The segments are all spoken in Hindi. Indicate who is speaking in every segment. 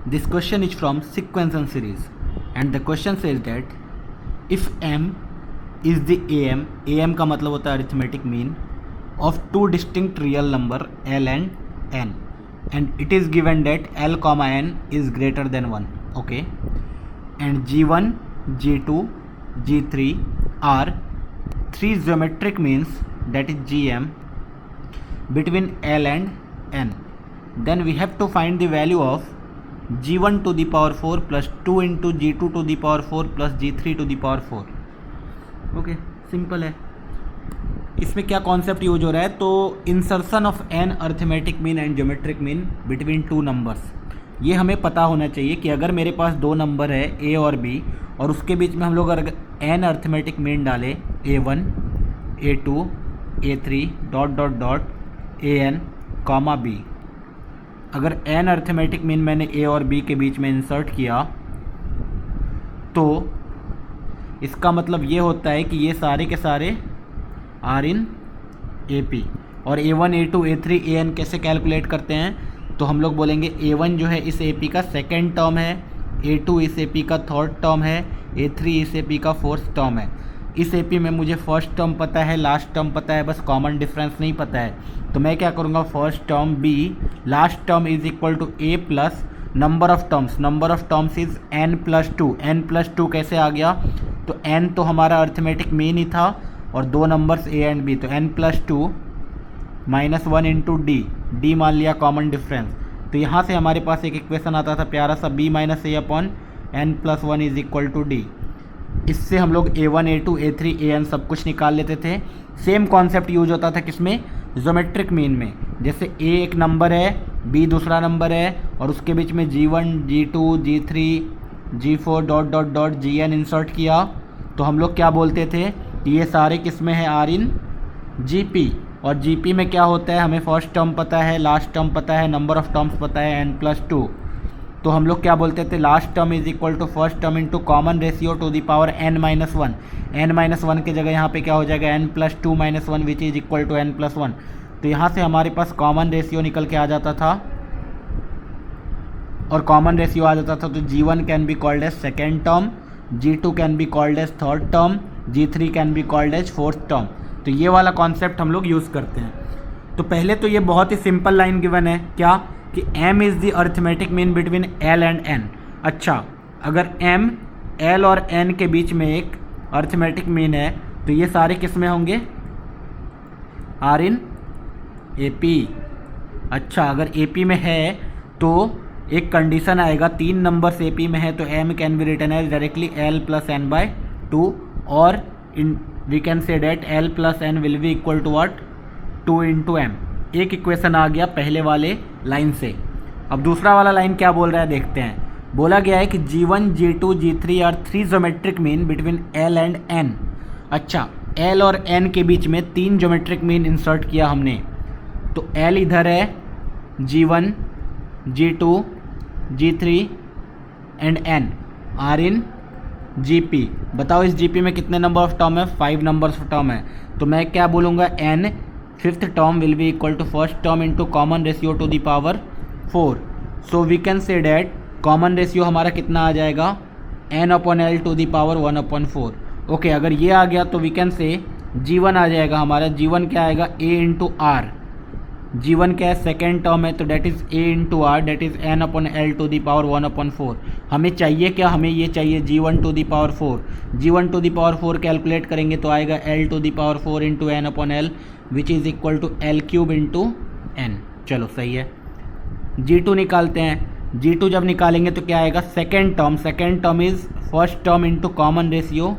Speaker 1: This question is from sequence and series, and the question says that if m is the am का मतलब होता है arithmetic mean of two distinct real number l and n, and it is given that l comma n is greater than 1, okay, and g1 g2 g3 are three geometric means, that is gm, between l and n, then we have to find the value of g1 to the power 4 plus 2 into g2 to the power 4 plus g3 to the power 4. Okay, simple है. इसमें क्या कॉन्सेप्ट यूज हो रहा है, तो insertion of an arithmetic mean and geometric mean between two numbers. ये हमें पता होना चाहिए कि अगर मेरे पास दो नंबर है ए और बी और उसके बीच में हम लोग अगर एन अर्थमेटिक मीन डालें a1 a2 a3 dot dot dot A N comma B, अगर एन अर्थमेटिक मीन मैंने ए और बी के बीच में इंसर्ट किया तो इसका मतलब ये होता है कि ये सारे के सारे आर इन ए पी. और a1 a2 a3 an कैसे कैलकुलेट करते हैं, तो हम लोग बोलेंगे a1 जो है इस AP का सेकेंड टर्म है, a2 इस AP का थर्ड टर्म है, a3 इस AP का फोर्थ टर्म है. इस AP में मुझे फर्स्ट टर्म पता है, लास्ट टर्म पता है, बस कॉमन डिफरेंस नहीं पता है. तो मैं क्या करूँगा, first term b, last term is equal to a plus number of terms is n plus two. कैसे आ गया, तो n तो हमारा अर्थमेटिक मीन ही था और दो नंबर्स a एंड b, तो n plus two minus 1 into D मान लिया कॉमन डिफरेंस. तो यहाँ से हमारे पास एक इक्वेशन आता था प्यारा सा, b minus A upon N plus 1 is equal to D. इससे हम लोग a1 a2 a3 an सब कुछ निकाल लेते थे. सेम कॉन्सेप्ट यूज होता था किसमें, ज्योमेट्रिक मीन में. जैसे a एक नंबर है, b दूसरा नंबर है और उसके बीच में g1 g2 g3 g4 dot dot dot gn insert किया, तो हम लोग क्या बोलते थे कि ये सारे किसमें हैं, आर इन gp. और gp में क्या होता है, हमें फर्स्ट टर्म पता है, लास्ट टर्म पता है, नंबर ऑफ टर्म्स पता है n प्लस टू. तो हम लोग क्या बोलते थे, last term is equal to first term into common ratio to the power n minus one. n minus one की जगह यहाँ पे क्या हो जाएगा, n plus two minus one which is equal to n plus one. तो यहाँ से हमारे पास कॉमन रेशियो निकल के आ जाता था, और कॉमन रेशियो आ जाता था तो g1 can be called as second term, g2 can be called as third term, g3 can be called as fourth term. तो ये वाला कॉन्सेप्ट हम लोग यूज़ करते हैं. तो पहले तो ये बहुत ही सिंपल लाइन गिवन है, क्या कि m is the arithmetic mean between l and n. अच्छा, अगर m l और n के बीच में एक अर्थमेटिक मीन है तो ये सारे किस में होंगे, आर इन ए पी. अच्छा, अगर ए पी में है तो एक कंडीशन आएगा, तीन नंबर्स ए पी में है तो m can be written as directly l plus n by two, और इन we can say that l plus n will be equal to what, 2 into m. एक इक्वेशन आ गया पहले वाले लाइन से. अब दूसरा वाला लाइन क्या बोल रहा है देखते हैं. बोला गया है कि g1 g2 g3 are three geometric mean between l and n. अच्छा, l और n के बीच में तीन ज्योमेट्रिक मीन इंसर्ट किया हमने, तो l इधर है, g1 g2 g3 and n are in gp. बताओ इस gp में कितने नंबर ऑफ टर्म है, 5 नंबर्स ऑफ टर्म है. तो मैं क्या बोलूँगा, n fifth term will be equal to first term into common ratio to the power 4. So we can say that common ratio हमारा कितना आ जाएगा, n upon L to the power 1 upon 4. Okay, अगर ये आ गया तो वी कैन से g1 आ जाएगा हमारा. g1 क्या आएगा, a इंटू आर. g1 क्या है, सेकेंड टर्म है, तो that is a into R, that is n upon L to the power 1 upon 4. हमें चाहिए क्या, हमें ये चाहिए g1 to the power 4. g1 to the power 4 calculate करेंगे तो आएगा l to the power 4 into n upon L which is equal to L cube into n. चलो सही है. g2 निकालते हैं. g2 जब निकालेंगे तो क्या आएगा, second term is first term into common ratio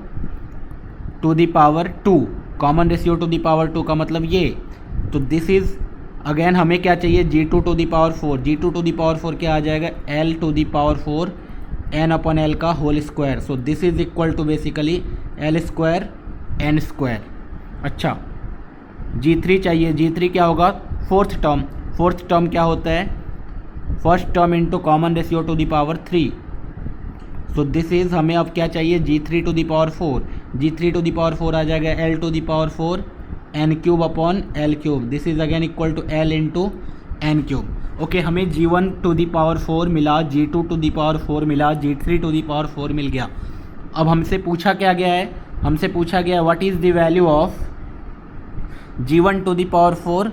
Speaker 1: to the power 2. Common ratio to the power 2 का मतलब ये. तो दिस इज़ अगेन हमें क्या चाहिए, g2 to the power 4. g2 to the power 4 क्या आ जाएगा, l to the power 4 n upon l का whole square. So this is equal to basically l square n square. अच्छा, g3 चाहिए. g3 क्या होगा, फोर्थ टर्म क्या होता है, first term into common ratio to the power 3. So this is हमें अब क्या चाहिए, g3 to the power 4. g3 to the power 4 आ जाएगा l to the power 4 n cube upon l cube. This is again equal to l into n cube. Okay, हमें G1 टू दी पावर 4 मिला, G2 टू दी पावर 4 मिला, G3 टू दी पावर 4 मिल गया। अब हमसे पूछा क्या गया है, हमसे पूछा गया है what is the value of G1 to the power 4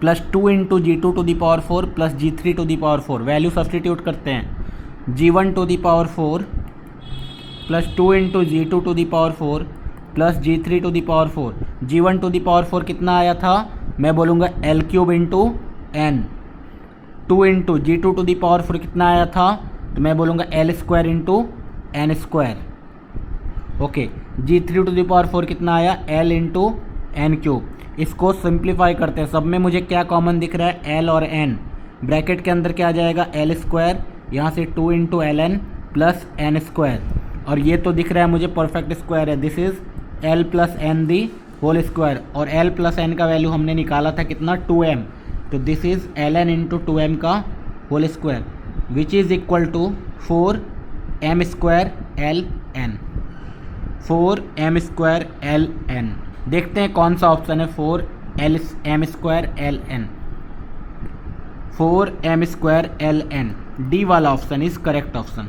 Speaker 1: plus 2 into G2 to the power 4 plus G3 to the power 4। Value substitute करते हैं। G1 to the power 4 plus 2 into G2 to the power 4 plus G3 to the power 4। G1 to the power 4 कितना आया था, मैं बोलूँगा L cube into N। 2 into G2 to the power 4 कितना आया था, तो मैं बोलूँगा L square into N square. Okay, G3 to the power 4 कितना आया, L इंटू N क्यूब। इसको सिंप्लीफाई करते हैं, सब में मुझे क्या कॉमन दिख रहा है, L और N। ब्रैकेट के अंदर क्या आ जाएगा, L स्क्वायर, यहाँ से 2 into LN plus N square, और ये तो दिख रहा है मुझे परफेक्ट स्क्वायर है, this is L plus N the whole square. और L प्लस N का वैल्यू हमने निकाला था कितना, 2m, तो this is Ln into 2m का whole square which is equal to 4m square Ln, 4m square Ln। देखते हैं कौन सा ऑप्शन है, 4m square Ln, 4m square Ln। D वाला ऑप्शन इज़ करेक्ट ऑप्शन।